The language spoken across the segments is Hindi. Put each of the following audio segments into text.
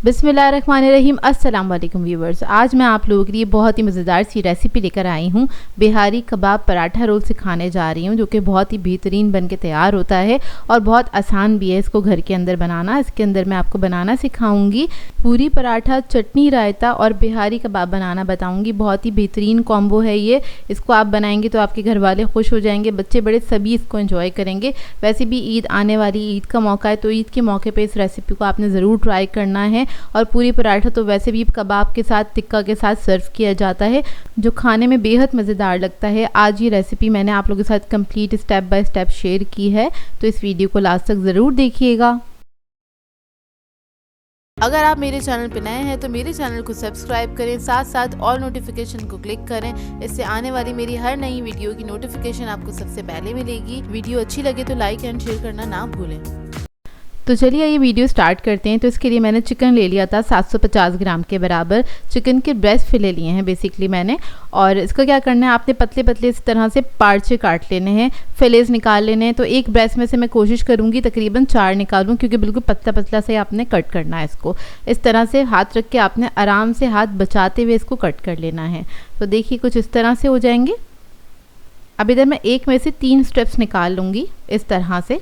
बिस्मिल्लाहिर्रहमानिर्रहीम। अस्सलाम वालेकुम व्यूवर्स। आज मैं आप लोगों के लिए बहुत ही मज़ेदार सी रेसिपी लेकर आई हूँ। बिहारी कबाब पराठा रोल सिखाने जा रही हूँ, जो कि बहुत ही बेहतरीन बन के तैयार होता है और बहुत आसान भी है इसको घर के अंदर बनाना। इसके अंदर मैं आपको बनाना सिखाऊंगी पूरी पराठा, चटनी, रायता और बिहारी कबाब बनाना बताऊँगी। बहुत ही बेहतरीन कॉम्बो है ये। इसको आप बनाएंगे तो आपके घर वाले खुश हो जाएंगे, बच्चे बड़े सभी इसको एंजॉय करेंगे। वैसे भी ईद आने वाली, ईद का मौका है, तो ईद के मौके पर इस रेसिपी को आपने ज़रूर ट्राई करना है। और पूरी पराठा तो वैसे भी कबाब के साथ, टिक्का के साथ सर्व किया जाता है, जो खाने में बेहद मज़ेदार लगता है। आज ये रेसिपी मैंने आप लोगों के साथ complete step by step share की है, तो इस वीडियो को लास्ट तक ज़रूर देखिएगा। अगर आप मेरे चैनल पर नए हैं तो मेरे चैनल को सब्सक्राइब करें, साथ साथ ऑल नोटिफिकेशन को क्लिक करें। इससे आने वाली मेरी हर नई वीडियो की नोटिफिकेशन आपको सबसे पहले मिलेगी। वीडियो अच्छी लगे तो लाइक एंड शेयर करना ना भूलें। तो चलिए ये वीडियो स्टार्ट करते हैं। तो इसके लिए मैंने चिकन ले लिया था 750 ग्राम के बराबर। चिकन के ब्रेस्ट फिले लिए हैं बेसिकली मैंने। और इसका क्या करना है, आपने पतले पतले इस तरह से पार्चे काट लेने हैं, फिलेज निकाल लेने हैं। तो एक ब्रेस्ट में से मैं कोशिश करूँगी तकरीबन 4 निकालूँ, क्योंकि बिल्कुल पतला पतला से आपने कट करना है इसको। इस तरह से हाथ रख के आपने आराम से हाथ बचाते हुए इसको कट कर लेना है। तो देखिए कुछ इस तरह से हो जाएंगे। अब इधर मैं एक में से 3 स्टेप्स निकाल लूँगी इस तरह से।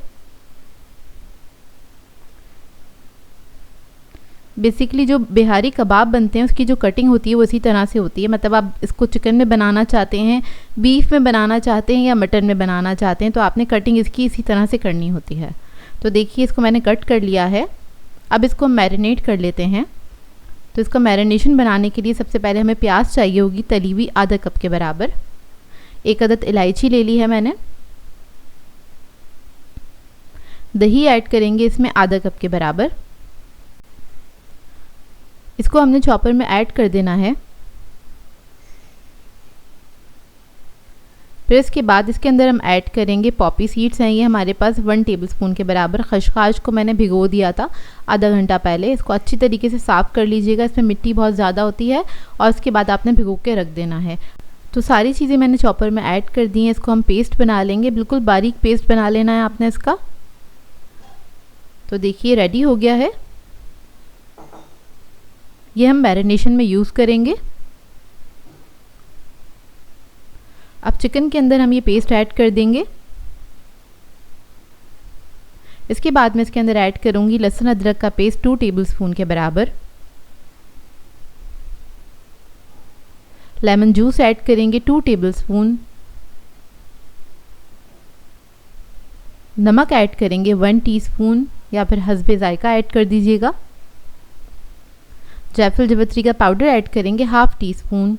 बेसिकली जो बिहारी कबाब बनते हैं उसकी जो कटिंग होती है वो इसी तरह से होती है। मतलब आप इसको चिकन में बनाना चाहते हैं, बीफ में बनाना चाहते हैं या मटन में बनाना चाहते हैं, तो आपने कटिंग इसकी इसी तरह से करनी होती है। तो देखिए इसको मैंने कट कर लिया है। अब इसको मैरिनेट कर लेते हैं। तो इसका मैरिनेशन बनाने के लिए सबसे पहले हमें प्याज चाहिए होगी तली हुई आधा कप के बराबर। 1 अदद इलायची ले ली है मैंने। दही ऐड करेंगे इसमें आधा कप के बराबर। इसको हमने चॉपर में ऐड कर देना है। फिर इसके बाद इसके अंदर हम ऐड करेंगे पॉपी सीड्स हैं ये हमारे पास 1 टेबलस्पून के बराबर। खसखस को मैंने भिगो दिया था आधा घंटा पहले। इसको अच्छी तरीके से साफ़ कर लीजिएगा, इसमें मिट्टी बहुत ज़्यादा होती है। और इसके बाद आपने भिगो के रख देना है। तो सारी चीज़ें मैंने चॉपर में ऐड कर दी हैं। इसको हम पेस्ट बना लेंगे, बिल्कुल बारीक पेस्ट बना लेना है आपने इसका। तो देखिए रेडी हो गया है। ये हम मैरिनेशन में यूज़ करेंगे। अब चिकन के अंदर हम ये पेस्ट ऐड कर देंगे। इसके बाद मैं इसके अंदर ऐड करूँगी लहसुन अदरक का पेस्ट 2 टेबलस्पून के बराबर। लेमन जूस ऐड करेंगे 2 टेबलस्पून। नमक ऐड करेंगे 1 टीस्पून, या फिर हस्बे जायका ऐड कर दीजिएगा। जायफल जवित्री का पाउडर ऐड करेंगे 1/2 टीस्पून।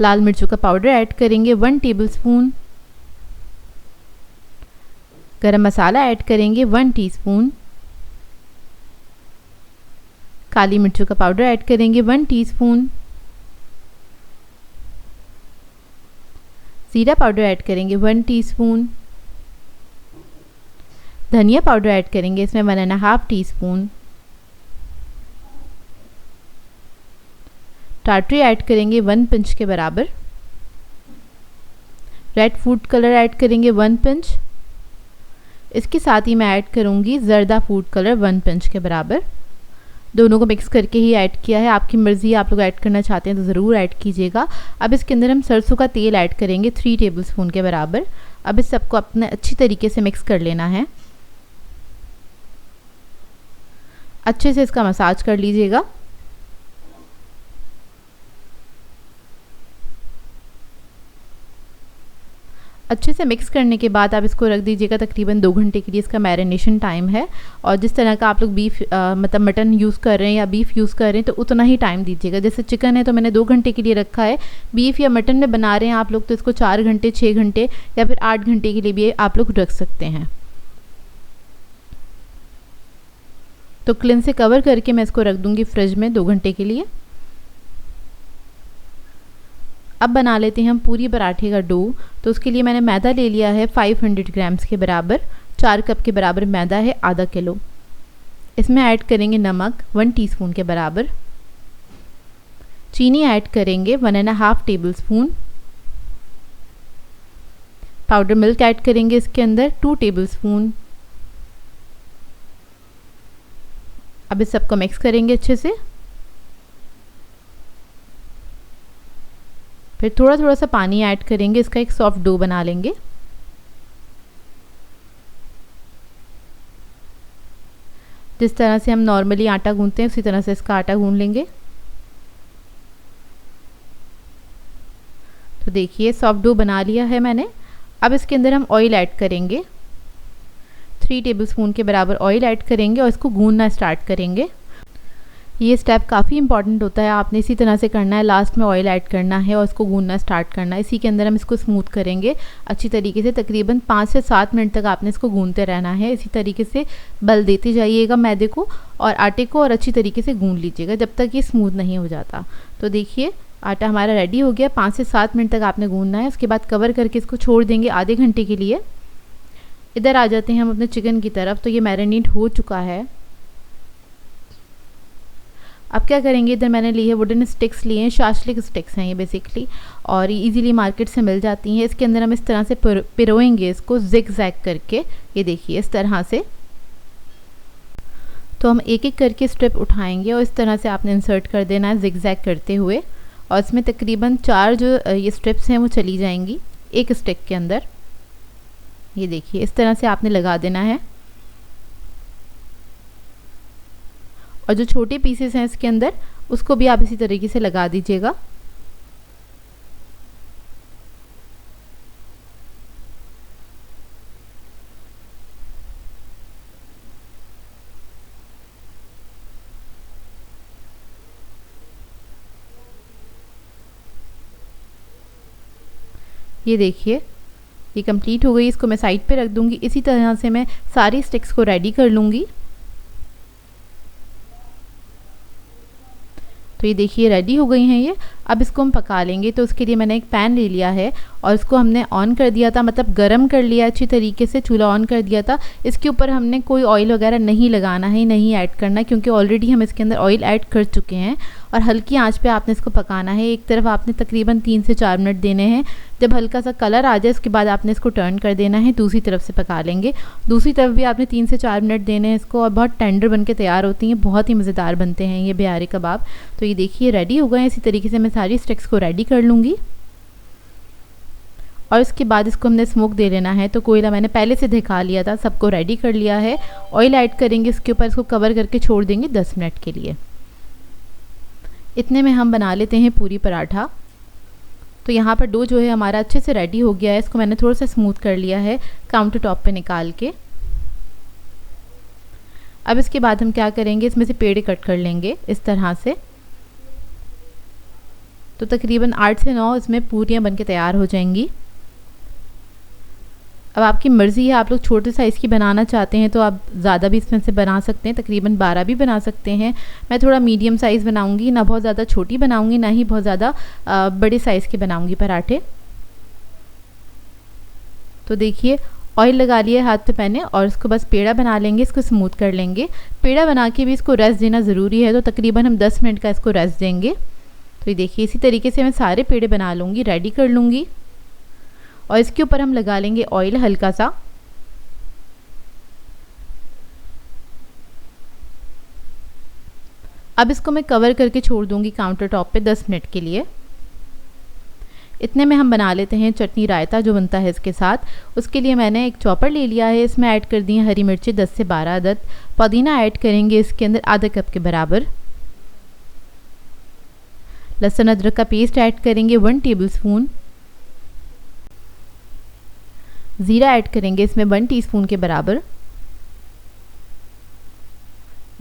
लाल मिर्चों का पाउडर ऐड करेंगे 1 टेबलस्पून। गरम मसाला ऐड करेंगे 1 टीस्पून। काली मिर्चों का पाउडर ऐड करेंगे 1 टीस्पून। जीरा पाउडर ऐड करेंगे 1 टीस्पून। धनिया पाउडर ऐड करेंगे इसमें 1.5 टीस्पून। टाटरी ऐड करेंगे 1 पिंच के बराबर। रेड फूड कलर ऐड करेंगे 1 पिंच। इसके साथ ही मैं ऐड करूँगी जर्दा फूड कलर 1 पिंच के बराबर। दोनों को मिक्स करके ही ऐड किया है, आपकी मर्ज़ी, आप लोग ऐड करना चाहते हैं तो ज़रूर ऐड कीजिएगा। अब इसके अंदर हम सरसों का तेल ऐड करेंगे 3 टेबलस्पून के बराबर। अब इस सबको अपने अच्छी तरीके से मिक्स कर लेना है। अच्छे से इसका मसाज कर लीजिएगा। अच्छे से मिक्स करने के बाद आप इसको रख दीजिएगा तकरीबन 2 घंटे के लिए। इसका मैरिनेशन टाइम है। और जिस तरह का आप लोग बीफ मतलब मटन यूज़ कर रहे हैं या बीफ यूज़ कर रहे हैं तो उतना ही टाइम दीजिएगा। जैसे चिकन है तो मैंने 2 घंटे के लिए रखा है। बीफ या मटन में बना रहे हैं आप लोग तो इसको 4 घंटे, 6 घंटे या फिर 8 घंटे के लिए भी आप लोग रख सकते हैं। तो क्लीन से कवर करके मैं इसको रख दूँगी फ्रिज में 2 घंटे के लिए। अब बना लेते हैं हम पूरी पराठे का डो। तो उसके लिए मैंने मैदा ले लिया है 500 ग्राम्स के बराबर। 4 कप के बराबर मैदा है, आधा किलो। इसमें ऐड करेंगे नमक 1 टीस्पून के बराबर। चीनी ऐड करेंगे 1.5 टेबलस्पून। पाउडर मिल्क ऐड करेंगे इसके अंदर 2 टेबलस्पून। अब इस सबको मिक्स करेंगे अच्छे से। फिर थोड़ा थोड़ा सा पानी ऐड करेंगे, इसका एक सॉफ्ट डो बना लेंगे। जिस तरह से हम नॉर्मली आटा गूंथते हैं उसी तरह से इसका आटा गूंथ लेंगे। तो देखिए सॉफ्ट डो बना लिया है मैंने। अब इसके अंदर हम ऑयल ऐड करेंगे, 3 टेबलस्पून के बराबर ऑयल ऐड करेंगे और इसको गूंथना स्टार्ट करेंगे। ये स्टेप काफ़ी इंपॉर्टेंट होता है, आपने इसी तरह से करना है। लास्ट में ऑयल ऐड करना है और इसको गूंथना स्टार्ट करना है। इसी के अंदर हम इसको स्मूथ करेंगे अच्छी तरीके से। तकरीबन 5 से 7 मिनट तक आपने इसको गूंथते रहना है। इसी तरीके से बल देते जाइएगा मैदे को और आटे को, और अच्छी तरीके से गूंथ लीजिएगा जब तक ये स्मूथ नहीं हो जाता। तो देखिए आटा हमारा रेडी हो गया। 5 से 7 मिनट तक आपने गूंथना है। उसके बाद कवर करके इसको छोड़ देंगे आधे घंटे के लिए। इधर आ जाते हैं हम अपने चिकन की तरफ। तो ये मैरिनेट हो चुका है। अब क्या करेंगे, इधर मैंने ली है वुडन स्टिक्स लिए हैं, शाशलिक स्टिक्स हैं ये बेसिकली, और इजीली मार्केट से मिल जाती हैं। इसके अंदर हम इस तरह से पिरोएंगे इसको जिग जैग करके। ये देखिए इस तरह से। तो हम एक एक करके स्ट्रिप उठाएंगे और इस तरह से आपने इंसर्ट कर देना है जिग जैग करते हुए। और इसमें तकरीबन 4 जो ये स्ट्रिप्स हैं वो चली जाएंगी एक स्टिक के अंदर। ये देखिए इस तरह से आपने लगा देना है। और जो छोटे पीसेस हैं इसके अंदर उसको भी आप इसी तरीके से लगा दीजिएगा। ये देखिए ये कंप्लीट हो गई। इसको मैं साइड पे रख दूंगी। इसी तरह से मैं सारी स्टिक्स को रेडी कर लूँगी। तो ये देखिए रेडी हो गई हैं ये। अब इसको हम पका लेंगे। तो उसके लिए मैंने एक पैन ले लिया है और इसको हमने ऑन कर दिया था, मतलब गरम कर लिया अच्छी तरीके से, चूल्हा ऑन कर दिया था। इसके ऊपर हमने कोई ऑयल वगैरह नहीं लगाना है, नहीं ऐड करना है, क्योंकि ऑलरेडी हम इसके अंदर ऑयल ऐड कर चुके हैं। और हल्की आंच पे आपने इसको पकाना है। एक तरफ आपने तकरीबन 3 से 4 मिनट देने हैं। जब हल्का सा कलर आ जाए उसके बाद आपने इसको टर्न कर देना है, दूसरी तरफ से पका लेंगे। दूसरी तरफ भी आपने 3 से 4 मिनट देने हैं इसको, और बहुत टेंडर बन के तैयार होती हैं। बहुत ही मज़ेदार बनते हैं ये बिहारी कबाब। तो ये देखिए रेडी हो गए। इसी तरीके से मैं सारी स्टिक्स को रेडी कर लूँगी। और इसके बाद इसको हमने स्मोक दे लेना है। तो कोयला मैंने पहले से दिखा लिया था, सबको रेडी कर लिया है। ऑयल ऐड करेंगे इसके ऊपर, इसको कवर करके छोड़ देंगे 10 मिनट के लिए। इतने में हम बना लेते हैं पूरी पराठा। तो यहाँ पर डो जो है हमारा अच्छे से रेडी हो गया है। इसको मैंने थोड़ा सा स्मूथ कर लिया है काउंटर टॉप पे निकाल के। अब इसके बाद हम क्या करेंगे, इसमें से पेड़े कट कर लेंगे इस तरह से। तो तकरीबन 8 से 9 इसमें पूरियाँ बन के तैयार हो जाएंगी। अब आपकी मर्ज़ी है, आप लोग छोटे साइज़ की बनाना चाहते हैं तो आप ज़्यादा भी इसमें से बना सकते हैं, तकरीबन 12 भी बना सकते हैं। मैं थोड़ा मीडियम साइज़ बनाऊंगी, ना बहुत ज़्यादा छोटी बनाऊंगी, ना ही बहुत ज़्यादा बड़े साइज़ के बनाऊंगी पराठे। तो देखिए ऑयल लगा लिया हाथ पे मैंने और इसको बस पेड़ा बना लेंगे, इसको स्मूथ कर लेंगे। पेड़ा बना के भी इसको रेस्ट देना ज़रूरी है, तो तकरीबन हम 10 मिनट का इसको रेस्ट देंगे। तो ये देखिए इसी तरीके से मैं सारे पेड़े बना लूँगी, रेडी कर लूँगी। और इसके ऊपर हम लगा लेंगे ऑयल हल्का सा। अब इसको मैं कवर करके छोड़ दूंगी काउंटर टॉप पे 10 मिनट के लिए। इतने में हम बना लेते हैं चटनी रायता जो बनता है इसके साथ। उसके लिए मैंने एक चॉपर ले लिया है, इसमें ऐड कर दी है हरी मिर्ची 10 से 12 अदद। पुदीना ऐड करेंगे इसके अंदर आधा कप के बराबर। लहसुन अदरक का पेस्ट ऐड करेंगे 1 टेबलस्पून। ज़ीरा ऐड करेंगे इसमें 1 टीस्पून के बराबर।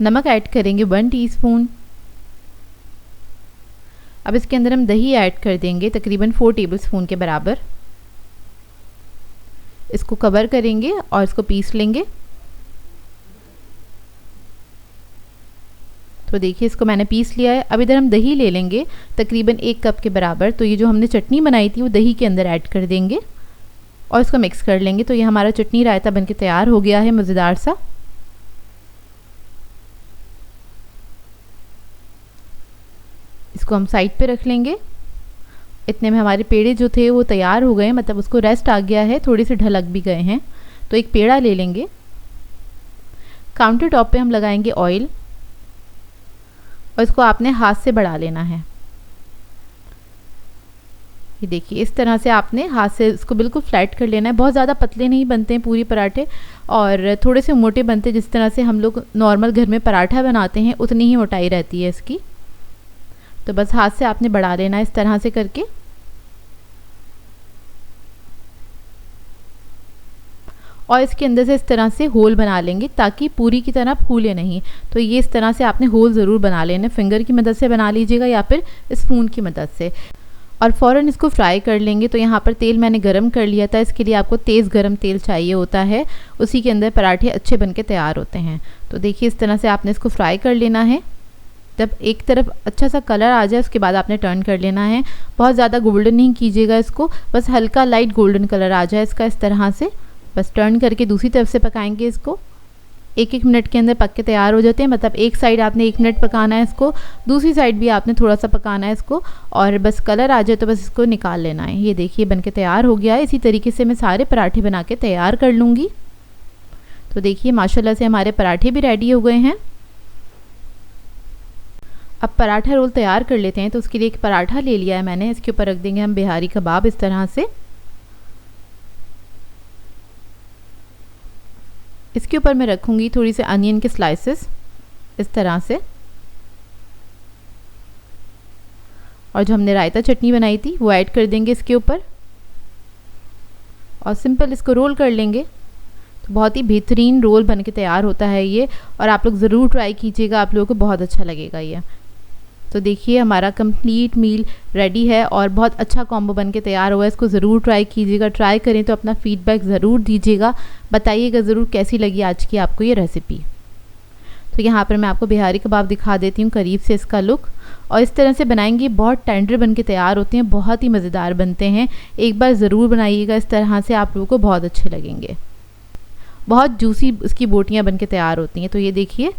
नमक ऐड करेंगे 1 टीस्पून। अब इसके अंदर हम दही ऐड कर देंगे तकरीबन 4 टेबलस्पून के बराबर। इसको कवर करेंगे और इसको पीस लेंगे। तो देखिए इसको मैंने पीस लिया है। अब इधर हम दही ले लेंगे तकरीबन 1 कप के बराबर। तो ये जो हमने चटनी बनाई थी वो दही के अंदर ऐड कर देंगे और इसको मिक्स कर लेंगे। तो ये हमारा चटनी रायता बनके तैयार हो गया है मज़ेदार सा। इसको हम साइड पे रख लेंगे। इतने में हमारे पेड़े जो थे वो तैयार हो गए, मतलब उसको रेस्ट आ गया है, थोड़े से ढलक भी गए हैं। तो एक पेड़ा ले लेंगे। काउंटर टॉप पे हम लगाएंगे ऑयल और इसको आपने हाथ से बढ़ा लेना है। ये देखिए इस तरह से आपने हाथ से इसको बिल्कुल फ्लैट कर लेना है। बहुत ज़्यादा पतले नहीं बनते हैं पूरी पराठे और थोड़े से मोटे बनते हैं, जिस तरह से हम लोग नॉर्मल घर में पराठा बनाते हैं उतनी ही मोटाई रहती है इसकी। तो बस हाथ से आपने बढ़ा लेना है इस तरह से करके। और इसके अंदर से इस तरह से होल बना लेंगे ताकि पूरी की तरह फूले नहीं। तो ये इस तरह से आपने होल ज़रूर बना लेना, फिंगर की मदद से बना लीजिएगा या फिर स्पून की मदद से। और फ़ौरन इसको फ्राई कर लेंगे। तो यहाँ पर तेल मैंने गरम कर लिया था, इसके लिए आपको तेज़ गरम तेल चाहिए होता है, उसी के अंदर पराठे अच्छे बन के तैयार होते हैं। तो देखिए इस तरह से आपने इसको फ्राई कर लेना है। जब एक तरफ अच्छा सा कलर आ जाए उसके बाद आपने टर्न कर लेना है। बहुत ज़्यादा गोल्डन नहीं कीजिएगा इसको, बस हल्का लाइट गोल्डन कलर आ जाए इसका, इस तरह से बस टर्न करके दूसरी तरफ से पकाएंगे इसको। 1-1 मिनट के अंदर पक के तैयार हो जाते हैं। मतलब एक साइड आपने 1 मिनट पकाना है इसको, दूसरी साइड भी आपने थोड़ा सा पकाना है इसको, और बस कलर आ जाए तो बस इसको निकाल लेना है। ये देखिए बन के तैयार हो गया है। इसी तरीके से मैं सारे पराठे बना के तैयार कर लूँगी। तो देखिए माशाल्लाह से हमारे पराठे भी रेडी हो गए हैं। अब पराठा रोल तैयार कर लेते हैं। तो उसके लिए एक पराठा ले लिया है मैंने, इसके ऊपर रख देंगे हम बिहारी कबाब इस तरह से। इसके ऊपर मैं रखूँगी थोड़ी सी अनियन के स्लाइसेस इस तरह से, और जो हमने रायता चटनी बनाई थी वो ऐड कर देंगे इसके ऊपर, और सिंपल इसको रोल कर लेंगे। तो बहुत ही बेहतरीन रोल बन के तैयार होता है ये, और आप लोग ज़रूर ट्राई कीजिएगा, आप लोगों को बहुत अच्छा लगेगा ये। तो देखिए हमारा कंप्लीट मील रेडी है और बहुत अच्छा कॉम्बो बन के तैयार हुआ है। इसको ज़रूर ट्राई कीजिएगा। ट्राई करें तो अपना फीडबैक ज़रूर दीजिएगा, बताइएगा ज़रूर कैसी लगी आज की आपको ये रेसिपी। तो यहाँ पर मैं आपको बिहारी कबाब दिखा देती हूँ करीब से इसका लुक, और इस तरह से बनाएंगे बहुत टेंडर बन के तैयार होते हैं, बहुत ही मज़ेदार बनते हैं। एक बार ज़रूर बनाइएगा इस तरह से, आप लोगों को बहुत अच्छे लगेंगे। बहुत जूसी इसकी बोटियाँ बन के तैयार होती हैं। तो ये देखिए,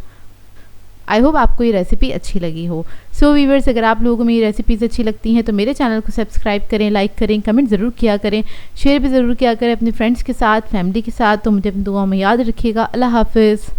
आई होप आपको ये रेसिपी अच्छी लगी हो। सो व्यूअर्स, अगर आप लोगों को मेरी रेसिपीज़ अच्छी लगती हैं तो मेरे चैनल को सब्सक्राइब करें, लाइक करें, कमेंट ज़रूर किया करें, शेयर भी ज़रूर किया करें अपने फ्रेंड्स के साथ, फैमिली के साथ। तो मुझे अपनी दुआओं में याद रखिएगा। अल्लाह हाफ़िज़।